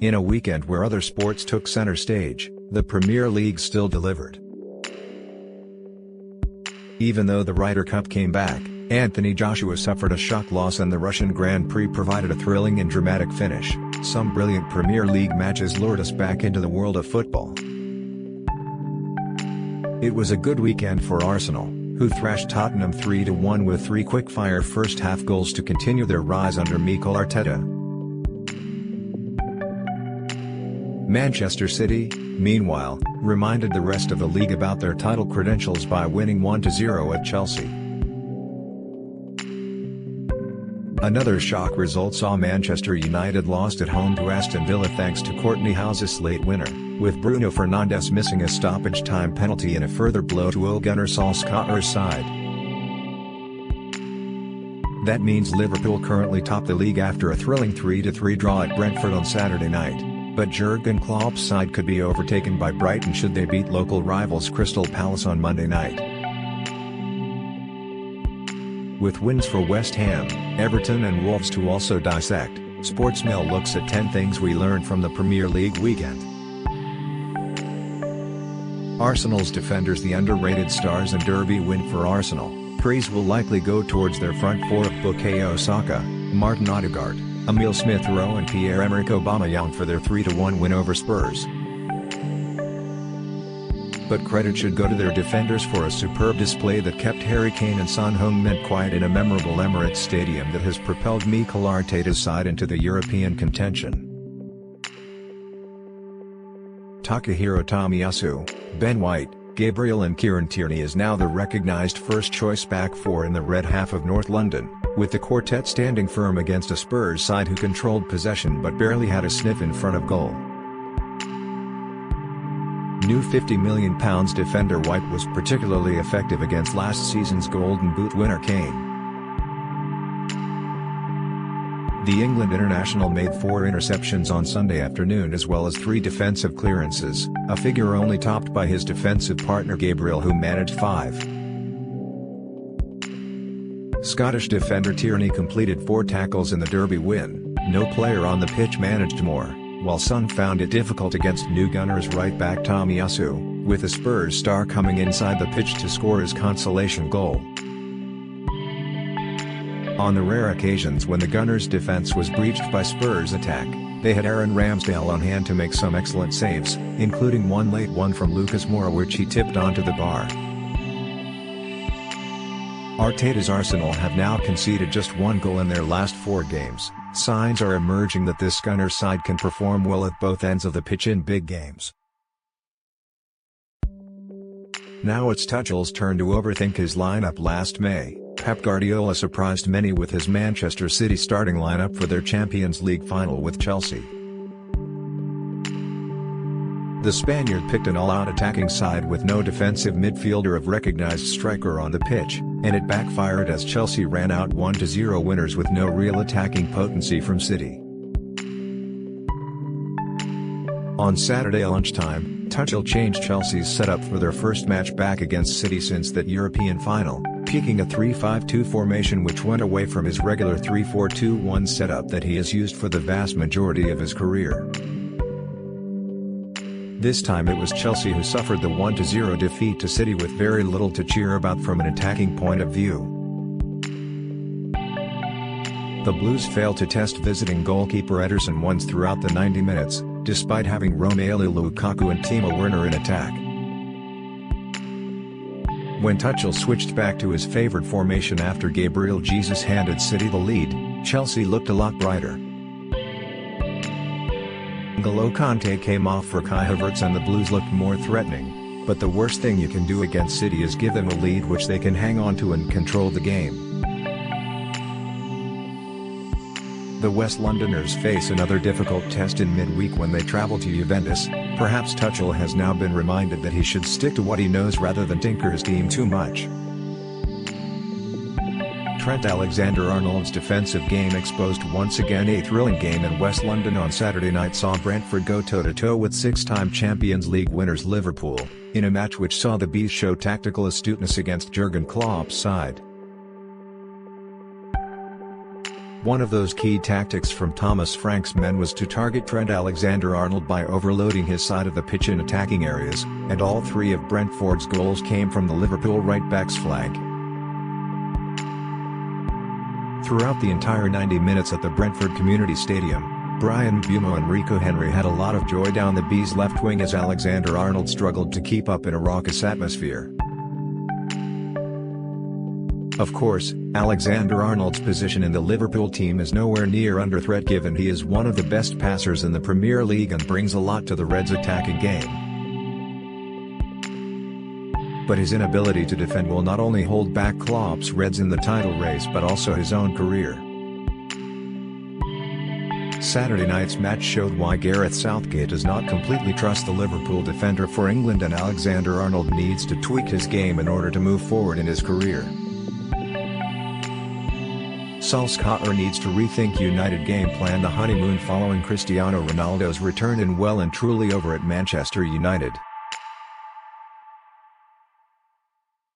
In a weekend where other sports took center stage, the Premier League still delivered. Even though the Ryder Cup came back, Anthony Joshua suffered a shock loss and the Russian Grand Prix provided a thrilling and dramatic finish. Some brilliant Premier League matches lured us back into the world of football. It was a good weekend for Arsenal, who thrashed Tottenham 3-1 with 3 quick-fire first-half goals to continue their rise under Mikel Arteta. Manchester City, meanwhile, reminded the rest of the league about their title credentials by winning 1-0 at Chelsea. Another shock result saw Manchester United lost at home to Aston Villa thanks to Courtney House's late winner, with Bruno Fernandes missing a stoppage-time penalty in a further blow to Ole Gunnar Solskjaer's side. That means Liverpool currently top the league after a thrilling 3-3 draw at Brentford on Saturday night, but Jurgen Klopp's side could be overtaken by Brighton should they beat local rivals Crystal Palace on Monday night. With wins for West Ham, Everton and Wolves to also dissect, Sportsmail looks at 10 things we learned from the Premier League weekend. Arsenal's defenders. The underrated Stars and Derby win for Arsenal. Praise will likely go towards their front four of Bukayo Saka, Martin Odegaard, Emile Smith-Rowe and Pierre-Emerick Aubameyang for their 3-1 win over Spurs. But credit should go to their defenders for a superb display that kept Harry Kane and Son Heung-min quiet in a memorable Emirates Stadium that has propelled Mikel Arteta's side into the European contention. Takahiro Tomiyasu, Ben White, Gabriel and Kieran Tierney is now the recognised first-choice back four in the red half of North London, with the quartet standing firm against a Spurs side who controlled possession but barely had a sniff in front of goal. New £50 million defender White was particularly effective against last season's Golden Boot winner Kane. The England international made 4 interceptions on Sunday afternoon as well as 3 defensive clearances, a figure only topped by his defensive partner Gabriel who managed 5. Scottish defender Tierney completed 4 tackles in the Derby win. No player on the pitch managed more, while Son found it difficult against new Gunners right back Tomiyasu, with the Spurs star coming inside the pitch to score his consolation goal. On the rare occasions when the Gunners' defense was breached by Spurs' attack, they had Aaron Ramsdale on hand to make some excellent saves, including one late one from Lucas Moura which he tipped onto the bar. Arteta's Arsenal have now conceded just 1 goal in their last 4 games. Signs are emerging that this Gunners side can perform well at both ends of the pitch in big games. Now it's Tuchel's turn to overthink his lineup. Last May, Pep Guardiola surprised many with his Manchester City starting lineup for their Champions League final with Chelsea. The Spaniard picked an all-out attacking side with no defensive midfielder of recognised striker on the pitch, and it backfired as Chelsea ran out 1-0 winners with no real attacking potency from City. On Saturday lunchtime, Tuchel changed Chelsea's setup for their first match back against City since that European final, peaking a 3-5-2 formation which went away from his regular 3-4-2-1 setup that he has used for the vast majority of his career. This time it was Chelsea who suffered the 1-0 defeat to City with very little to cheer about from an attacking point of view. The Blues failed to test visiting goalkeeper Ederson once throughout the 90 minutes, despite having Romelu Lukaku and Timo Werner in attack. When Tuchel switched back to his favourite formation after Gabriel Jesus handed City the lead, Chelsea looked a lot brighter. N'Golo Kante came off for Kai Havertz and the Blues looked more threatening, but the worst thing you can do against City is give them a lead which they can hang on to and control the game. The West Londoners face another difficult test in midweek when they travel to Juventus. Perhaps Tuchel has now been reminded that he should stick to what he knows rather than tinker his team too much. Trent Alexander-Arnold's defensive game exposed once again. A thrilling game in West London on Saturday night saw Brentford go toe-to-toe with 6-time Champions League winners Liverpool, in a match which saw the Bees show tactical astuteness against Jurgen Klopp's side. One of those key tactics from Thomas Frank's men was to target Trent Alexander-Arnold by overloading his side of the pitch in attacking areas, and all three of Brentford's goals came from the Liverpool right-back's flank. Throughout the entire 90 minutes at the Brentford Community Stadium, Brian Mbeumo and Rico Henry had a lot of joy down the Bees' left wing as Alexander-Arnold struggled to keep up in a raucous atmosphere. Of course, Alexander-Arnold's position in the Liverpool team is nowhere near under threat given he is one of the best passers in the Premier League and brings a lot to the Reds' attacking game. But his inability to defend will not only hold back Klopp's Reds in the title race but also his own career. Saturday night's match showed why Gareth Southgate does not completely trust the Liverpool defender for England, and Alexander-Arnold needs to tweak his game in order to move forward in his career. Solskjaer needs to rethink United game plan. The honeymoon following Cristiano Ronaldo's return and well and truly over at Manchester United.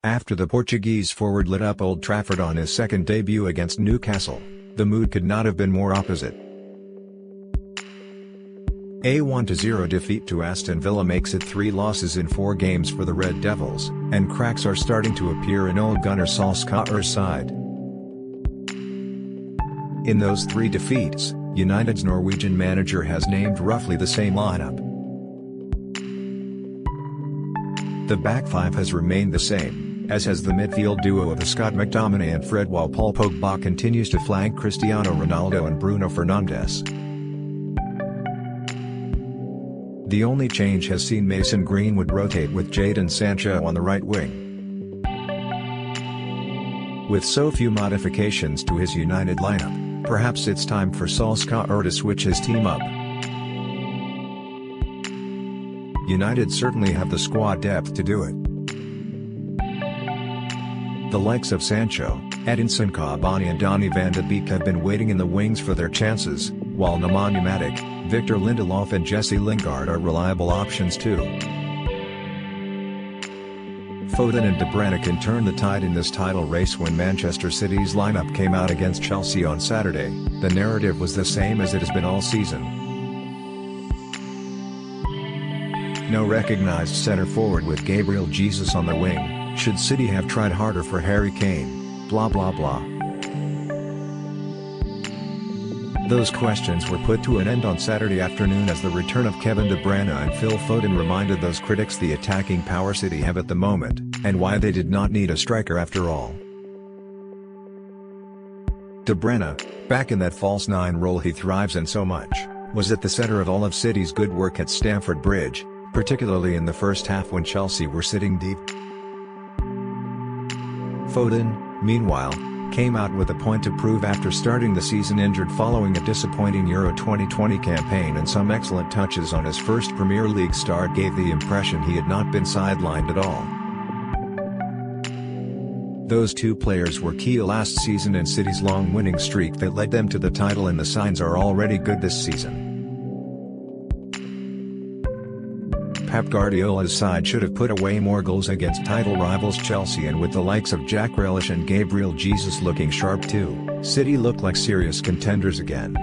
After the Portuguese forward lit up Old Trafford on his second debut against Newcastle, the mood could not have been more opposite. A 1-0 defeat to Aston Villa makes it 3 losses in 4 games for the Red Devils, and cracks are starting to appear in Ole Gunnar Solskjaer's side. In those 3 defeats, United's Norwegian manager has named roughly the same lineup. The back 5 has remained the same, as has the midfield duo of Scott McTominay and Fred, while Paul Pogba continues to flank Cristiano Ronaldo and Bruno Fernandes. The only change has seen Mason Greenwood rotate with Jadon Sancho on the right wing. With so few modifications to his United lineup, perhaps it's time for Solskjaer to switch his team up. United certainly have the squad depth to do it. The likes of Sancho, Edinson Cavani and Donny van de Beek have been waiting in the wings for their chances, while Nemanja Matic, Victor Lindelof and Jesse Lingard are reliable options too. Foden and De Bruyne can turn the tide in this title race. When Manchester City's lineup came out against Chelsea on Saturday, the narrative was the same as it has been all season. No recognised centre forward with Gabriel Jesus on the wing. Should City have tried harder for Harry Kane? Blah blah blah. Those questions were put to an end on Saturday afternoon as the return of Kevin De Bruyne and Phil Foden reminded those critics the attacking power City have at the moment, and why they did not need a striker after all. De Bruyne, back in that false 9 role he thrives in so much, was at the centre of all of City's good work at Stamford Bridge, particularly in the first half when Chelsea were sitting deep. Foden, meanwhile, came out with a point to prove after starting the season injured following a disappointing Euro 2020 campaign, and some excellent touches on his first Premier League start gave the impression he had not been sidelined at all. Those 2 players were key last season in City's long winning streak that led them to the title, and the signs are already good this season. Pep Guardiola's side should have put away more goals against title rivals Chelsea, and with the likes of Jack Grealish and Gabriel Jesus looking sharp too, City look like serious contenders again.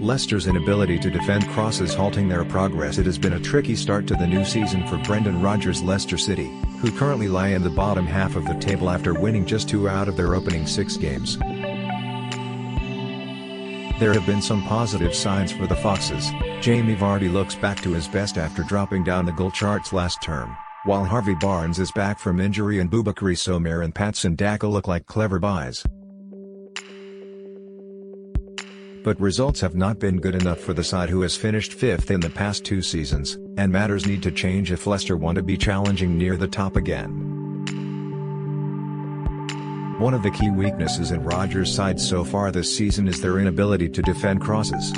Leicester's inability to defend crosses halting their progress. It has been a tricky start to the new season for Brendan Rodgers' Leicester City, who currently lie in the bottom half of the table after winning just 2 out of their opening 6 games. There have been some positive signs for the Foxes. Jamie Vardy looks back to his best after dropping down the goal charts last term, while Harvey Barnes is back from injury and Boubakary Somer and Patson Daka look like clever buys. But results have not been good enough for the side who has finished 5th in the past 2 seasons, and matters need to change if Leicester want to be challenging near the top again. One of the key weaknesses in Rodgers' side so far this season is their inability to defend crosses.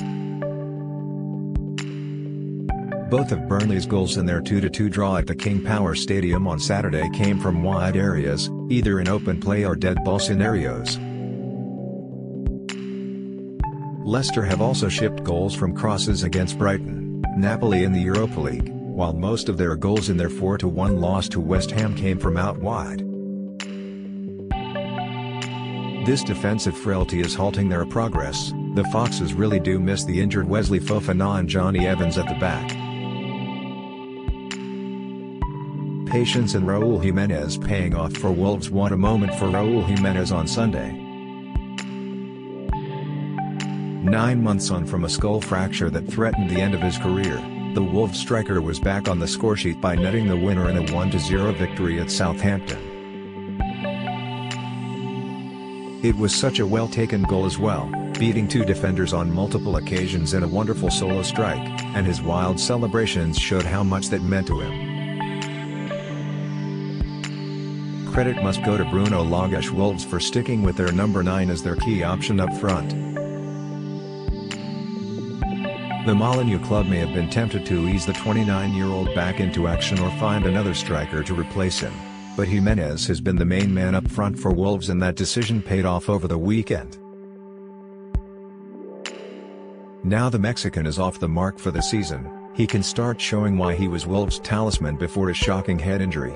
Both of Burnley's goals in their 2-2 draw at the King Power Stadium on Saturday came from wide areas, either in open play or dead ball scenarios. Leicester have also shipped goals from crosses against Brighton, Napoli in the Europa League, while most of their goals in their 4-1 loss to West Ham came from out wide. This defensive frailty is halting their progress. The Foxes really do miss the injured Wesley Fofana and Johnny Evans at the back. Patience and Raul Jimenez paying off for Wolves. What a moment for Raul Jimenez on Sunday. 9 months on from a skull fracture that threatened the end of his career, the Wolves striker was back on the scoresheet by netting the winner in a 1-0 victory at Southampton. It was such a well-taken goal as well, beating two defenders on multiple occasions in a wonderful solo strike, and his wild celebrations showed how much that meant to him. Credit must go to Bruno Lage. Wolves for sticking with their number 9 as their key option up front. The Molineux club may have been tempted to ease the 29-year-old back into action or find another striker to replace him, but Jimenez has been the main man up front for Wolves and that decision paid off over the weekend. Now the Mexican is off the mark for the season, he can start showing why he was Wolves' talisman before his shocking head injury.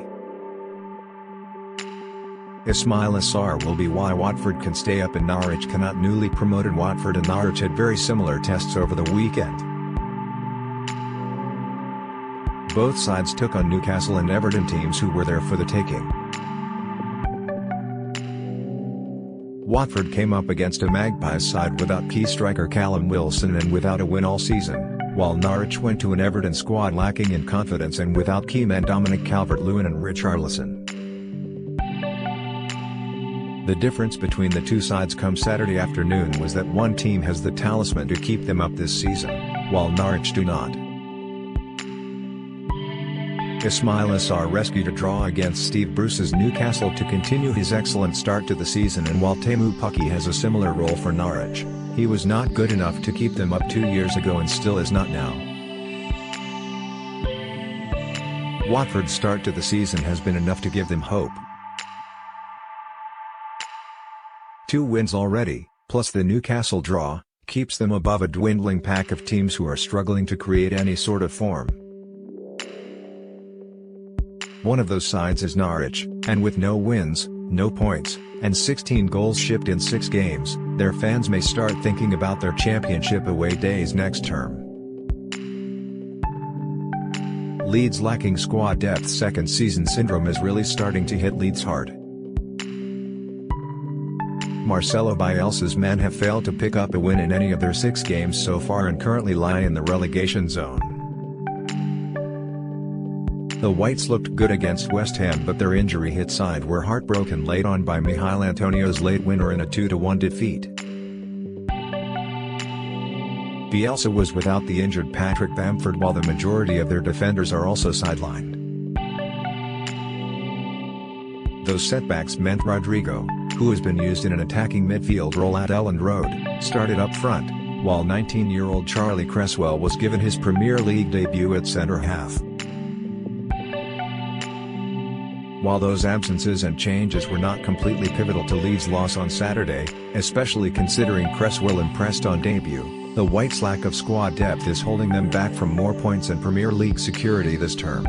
Ismaila Sarr will be why Watford can stay up and Norwich cannot. Newly promoted Watford and Norwich had very similar tests over the weekend. Both sides took on Newcastle and Everton, teams who were there for the taking. Watford came up against a Magpies side without key striker Callum Wilson and without a win all season, while Norwich went to an Everton squad lacking in confidence and without key men Dominic Calvert-Lewin and Richarlison. The difference between the two sides come Saturday afternoon was that one team has the talisman to keep them up this season, while Norwich do not. Ismaila Sarr rescued a draw against Steve Bruce's Newcastle to continue his excellent start to the season, and while Teemu Pukki has a similar role for Norwich, he was not good enough to keep them up 2 years ago and still is not now. Watford's start to the season has been enough to give them hope. 2 wins already, plus the Newcastle draw, keeps them above a dwindling pack of teams who are struggling to create any sort of form. One of those sides is Norwich, and with no wins, no points, and 16 goals shipped in 6 games, their fans may start thinking about their championship away days next term. Leeds lacking squad depth. Second season syndrome is really starting to hit Leeds hard. Marcelo Bielsa's men have failed to pick up a win in any of their 6 games so far and currently lie in the relegation zone. The Whites looked good against West Ham, but their injury-hit side were heartbroken late on by Michail Antonio's late winner in a 2-1 defeat. Bielsa was without the injured Patrick Bamford, while the majority of their defenders are also sidelined. Those setbacks meant Rodrigo, who has been used in an attacking midfield role at Elland Road, started up front, while 19-year-old Charlie Cresswell was given his Premier League debut at centre-half. While those absences and changes were not completely pivotal to Leeds' loss on Saturday, especially considering Cresswell impressed on debut, the Whites' lack of squad depth is holding them back from more points and Premier League security this term.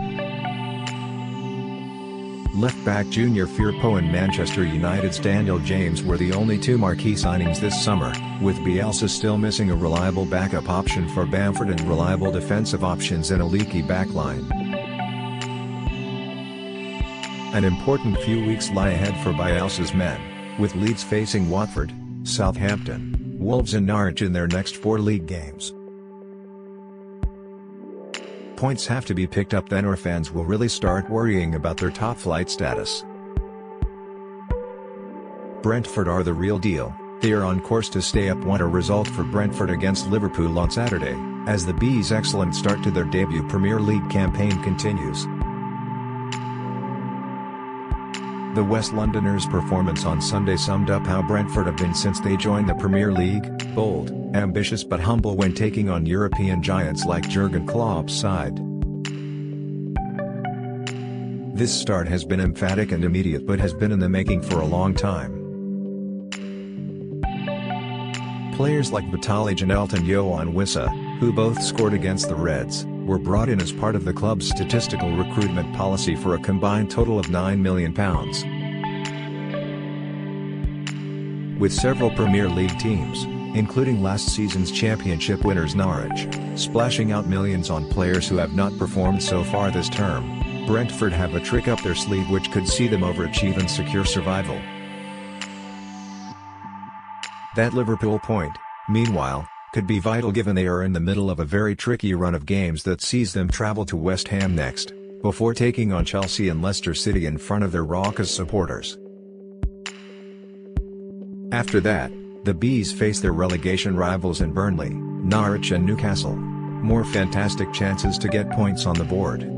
Left-back Junior Firpo and Manchester United's Daniel James were the only 2 marquee signings this summer, with Bielsa still missing a reliable backup option for Bamford and reliable defensive options in a leaky backline. An important few weeks lie ahead for Bielsa's men, with Leeds facing Watford, Southampton, Wolves and Norwich in their next 4 league games. Points have to be picked up then, or fans will really start worrying about their top-flight status. Brentford are the real deal. They are on course to stay up. Want a result for Brentford against Liverpool on Saturday, as the Bees' excellent start to their debut Premier League campaign continues. The West Londoners' performance on Sunday summed up how Brentford have been since they joined the Premier League: bold, ambitious but humble when taking on European giants like Jurgen Klopp's side. This start has been emphatic and immediate, but has been in the making for a long time. Players like Vitaly Janelt and Yohan Wissa, who both scored against the Reds, were brought in as part of the club's statistical recruitment policy for a combined total of £9 million. with several Premier League teams, including last season's championship winners Norwich, splashing out millions on players who have not performed so far this term. Brentford have a trick up their sleeve which could see them overachieve and secure survival. That Liverpool point, meanwhile, could be vital given they are in the middle of a very tricky run of games that sees them travel to West Ham next, before taking on Chelsea and Leicester City in front of their raucous supporters. After that, the Bees face their relegation rivals in Burnley, Norwich and Newcastle. More fantastic chances to get points on the board.